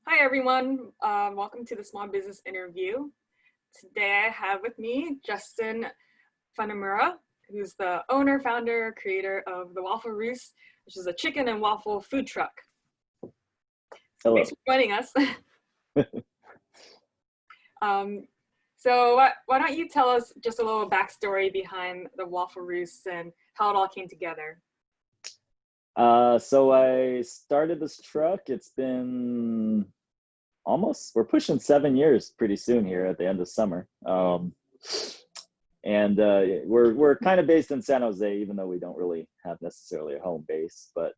Hi, everyone. Welcome to the Small Business Interview. Today I have with me Justin Funamura, who's the owner, founder, creator of the Waffle Roost, which is a chicken and waffle food truck. So Hello. thanks for joining us. So why don't you tell us just a little backstory behind the Waffle Roost and how it all came together? So I started this truck. It's been we're pushing 7 years pretty soon here at the end of summer. We're kind of based in San Jose, even though we don't really have necessarily a home base. But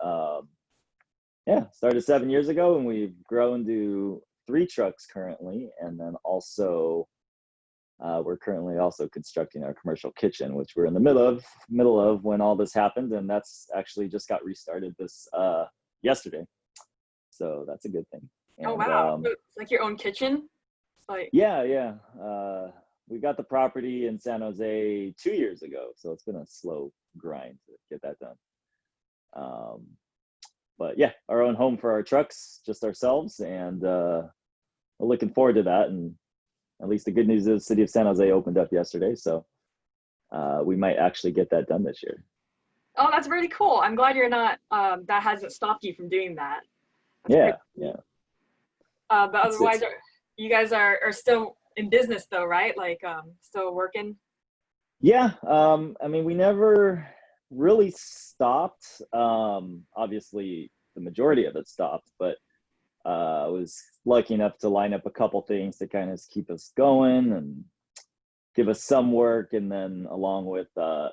yeah, started 7 years ago, and we've grown to 3 trucks currently, and then also we're currently also constructing our commercial kitchen, which we're in the middle of when all this happened, and that's actually just got restarted this yesterday. So that's a good thing. And, Oh wow! So it's like your own kitchen. It's like yeah. We got the property in San Jose 2 years ago, so it's been a slow grind to get that done. But yeah, our own home for our trucks, just ourselves, and we're looking forward to that. And at least the good news is the city of San Jose opened up yesterday, so we might actually get that done this year. oh, that's really cool. I'm glad you're not. That hasn't stopped you from doing that. That's Yeah, pretty cool. yeah. But otherwise, you guys are still in business though, right? Like still working? Yeah, I mean, we never really stopped. Obviously, the majority of it stopped, but I was lucky enough to line up a couple things to kind of keep us going and give us some work. And then along with, a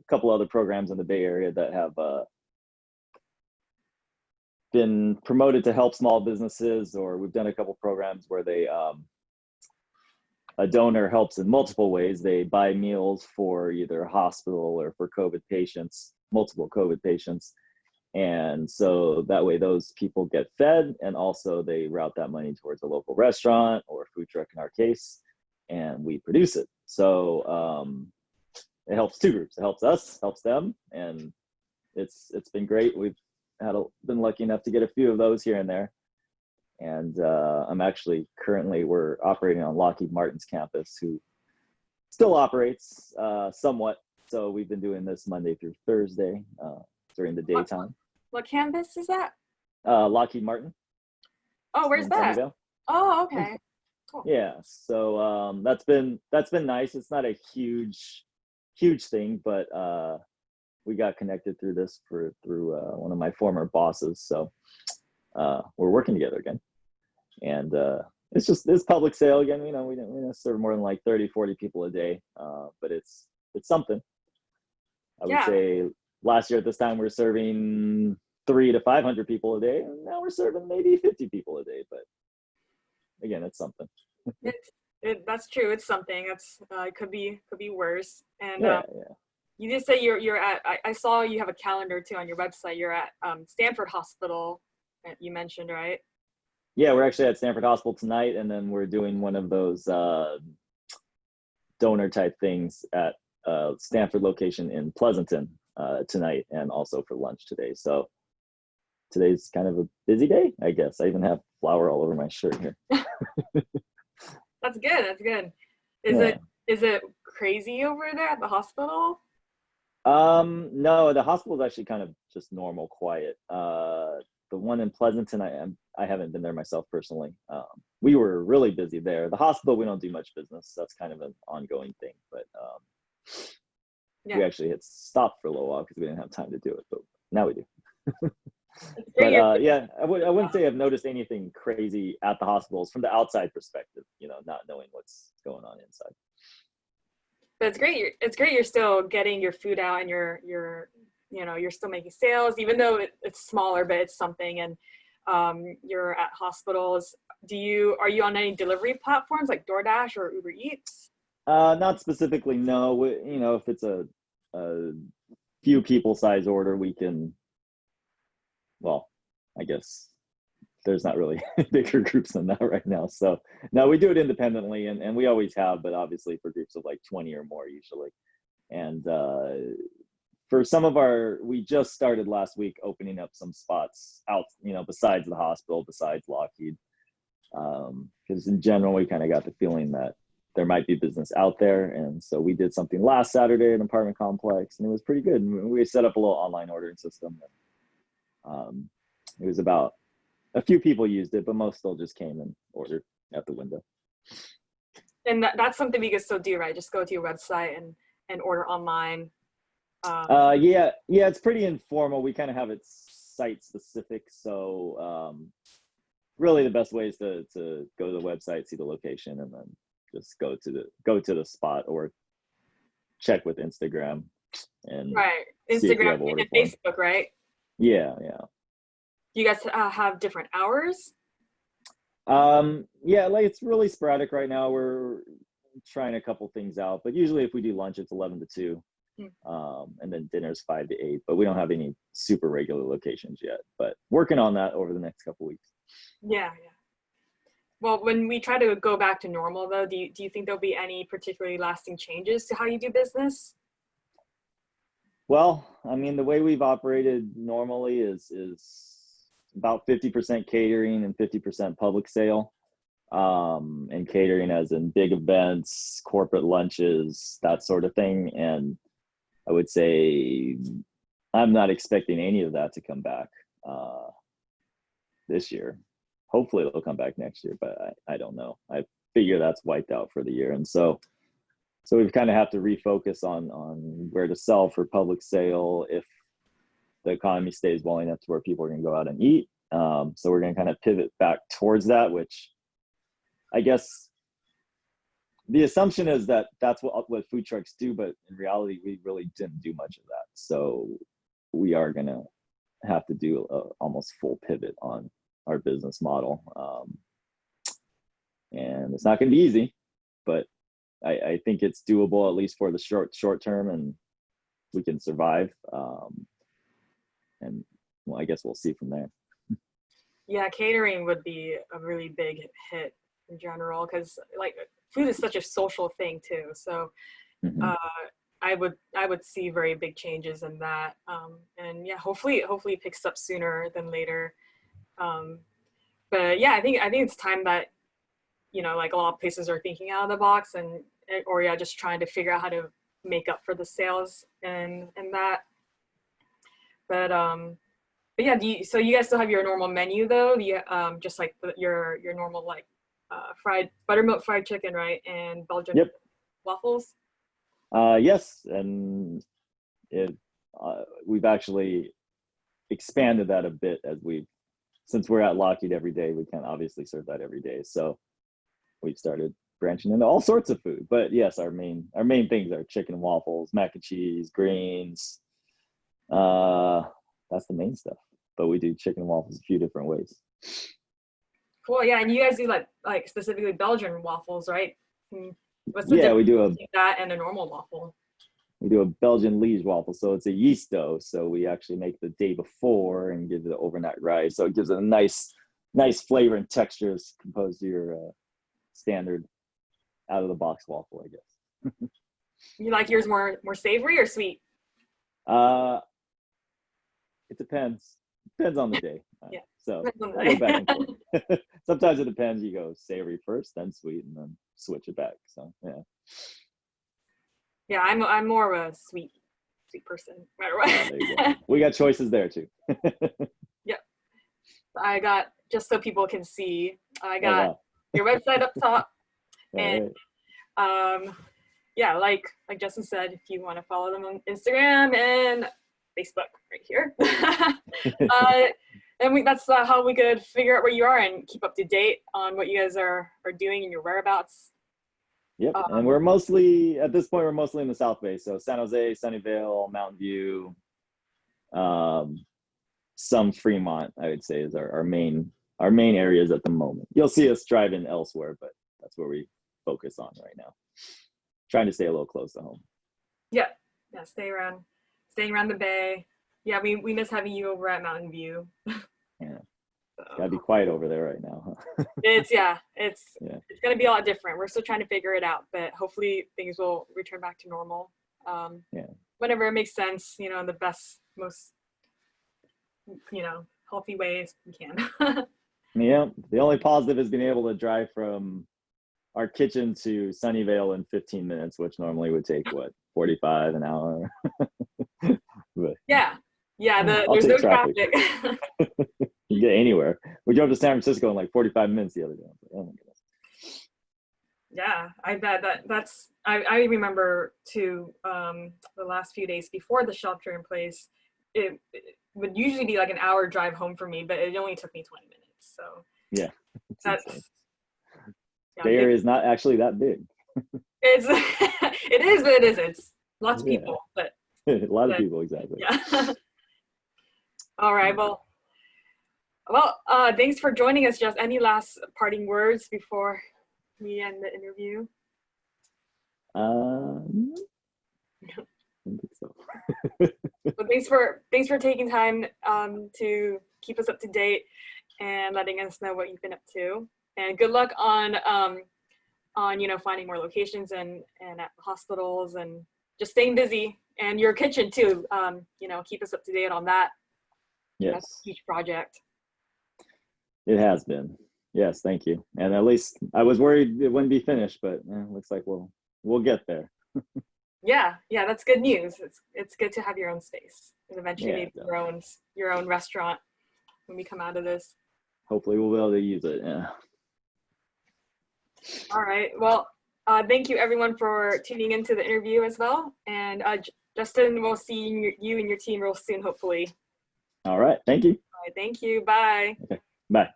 couple other programs in the Bay Area that have been promoted to help small businesses, or we've done a couple programs where they a donor helps in multiple ways. They buy meals for either a hospital or for COVID patients, multiple COVID patients. And so that way those people get fed, and also they route that money towards a local restaurant or a food truck in our case, and we produce it. So it helps 2 groups. It helps us, helps them, and it's been great. We've been lucky enough to get a few of those here and there. And I'm actually we're operating on Lockheed Martin's campus, who still operates somewhat. So we've been doing this Monday through Thursday during the daytime. What campus is that? Lockheed Martin. Oh, where's that? Sunnyvale. Oh, okay. Cool. Yeah. So that's been nice. It's not a huge thing, but we got connected through this through one of my former bosses. So we're working together again, and it's public sale again. We don't serve more than like 30-40 people a day, but it's something. I would say last year at this time we were serving 300 to 500 people a day, and now we're serving maybe 50 people a day. But again, it's something. That's true. It's something. It's it could be worse. And yeah. You just say you're at. I saw you have a calendar too on your website. You're at Stanford Hospital. You mentioned, right? Yeah, we're actually at Stanford Hospital tonight, and then we're doing one of those donor type things at Stanford location in Pleasanton tonight, and also for lunch today. So today's kind of a busy day, I guess. I even have flour all over my shirt here. That's good. That's good. Is it crazy over there at the hospital? No, the hospital is actually kind of just normal, quiet. The one in Pleasanton, I haven't been there myself personally. We were really busy there. The hospital, we don't do much business. That's kind of an ongoing thing. But we actually had stopped for a little while because we didn't have time to do it. But now we do. But yeah, I wouldn't say I've noticed anything crazy at the hospitals from the outside perspective. Not knowing what's going on inside. But it's great. It's great. You're still getting your food out, and you're still making sales, even though it's smaller, but it's something. And you're at hospitals. Are you on any delivery platforms like DoorDash or Uber Eats? Not specifically, no. If it's a few people size order, we can. Well, I guess there's not really bigger groups than that right now. So no, we do it independently, and we always have, but obviously for groups of like 20 or more usually. And for some of we just started last week opening up some spots out, besides the hospital, besides Lockheed. Because in general, we kind of got the feeling that there might be business out there. And so we did something last Saturday at an apartment complex, and it was pretty good. And we set up a little online ordering system. It was about a few people used it, but most still just came and ordered at the window. And that's something we can still do, right? Just go to your website and order online. Yeah, it's pretty informal. We kind of have it site specific. So really the best way is to go to the website, see the location, and then just go to the spot, or check with Instagram and right. Instagram and Facebook, right? Yeah. You guys have different hours? Yeah, like it's really sporadic right now. We're trying a couple things out, but usually if we do lunch, it's 11 to 2. And then dinner's 5 to 8, but we don't have any super regular locations yet, but working on that over the next couple weeks. Yeah. Well, when we try to go back to normal though, do you think there'll be any particularly lasting changes to how you do business? Well, I mean, the way we've operated normally is about 50% catering and 50% public sale. And catering as in big events, corporate lunches, that sort of thing. And I would say I'm not expecting any of that to come back this year. Hopefully it'll come back next year, but I don't know. I figure that's wiped out for the year. And so we kind of have to refocus on where to sell for public sale if the economy stays well enough to where people are going to go out and eat. So we're going to kind of pivot back towards that, which I guess the assumption is that that's what food trucks do, but in reality, we really didn't do much of that. So we are going to have to do a almost full pivot on our business model. And it's not going to be easy, but I think it's doable, at least for the short term, and we can survive. And well, I guess we'll see from there. Yeah, catering would be a really big hit in general, because like food is such a social thing too. So I would see very big changes in that. And yeah, hopefully it picks up sooner than later. But yeah, I think it's time that, like a lot of places are thinking out of the box or just trying to figure out how to make up for the sales and that. But yeah, so you guys still have your normal menu though? Do you just like your normal like fried buttermilk fried chicken, right? And Belgian waffles? Yes, and we've actually expanded that a bit since we're at Lockheed every day, we can't obviously serve that every day. So we've started branching into all sorts of food. But yes, our main things are chicken and waffles, mac and cheese, greens. That's the main stuff. But we do chicken and waffles a few different ways. Cool. Yeah, and you guys do like specifically Belgian waffles, right? What's the difference we do between that and a normal waffle? We do a Belgian liege waffle, so it's a yeast dough. So we actually make the day before and give it an overnight rise. So it gives it a nice flavor and texture as opposed to your standard out of the box waffle, I guess. You like yours more savory or sweet? It depends. Depends on the day. Yeah. So I go back and forth. Sometimes it depends. You go savory first, then sweet, and then switch it back. So yeah. Yeah, I'm more of a sweet person, no matter what. There you go. We got choices there too. Yep. I got, just so people can see, I got your website up top. And yeah, like Justin said, if you want to follow them on Instagram and Facebook right here. And that's how we could figure out where you are and keep up to date on what you guys are doing and your whereabouts. Yep, and we're mostly, at this point, we're mostly in the South Bay. So San Jose, Sunnyvale, Mountain View, some Fremont, I would say, is our main areas at the moment. You'll see us driving elsewhere, but that's where we focus on right now. Trying to stay a little close to home. Yeah, staying around the Bay. Yeah, we miss having you over at Mountain View. Yeah. Gotta be quiet over there right now. Huh? It's gonna be a lot different. We're still trying to figure it out, but hopefully things will return back to normal. Yeah. whenever it makes sense, in the best, most, healthy ways we can. Yeah, the only positive is being able to drive from our kitchen to Sunnyvale in 15 minutes, which normally would take what, 45 an hour. But Yeah. I'll There's take no traffic. traffic. You can get anywhere. We drove to San Francisco in like 45 minutes the other day. I was like, oh my goodness. Yeah, I bet I remember too, the last few days before the shelter in place, it would usually be like an hour drive home for me, but it only took me 20 minutes. So Yeah, it's that's, insane. yeah, Bay Area is not actually that big. it's, it is, but it isn't. It's lots of Yeah. people, but A lot of people, exactly. yeah. All right. Well, thanks for joining us, Jess. Any last parting words before we end the interview? I don't think so. Well, thanks for taking time to keep us up to date and letting us know what you've been up to. And good luck on finding more locations and at hospitals and just staying busy. And your kitchen too. Keep us up to date on that. Yes. That's a huge project. It has been. Yes, thank you. And at least I was worried it wouldn't be finished, but looks like we'll get there. Yeah, that's good news. It's good to have your own space and eventually maybe your own restaurant when we come out of this. Hopefully we'll be able to use it. Yeah. All right. Well, thank you everyone for tuning into the interview as well. And Justin, we'll see you and your team real soon, hopefully. All right. Thank you. All right. Thank you. Bye. Okay. Bye.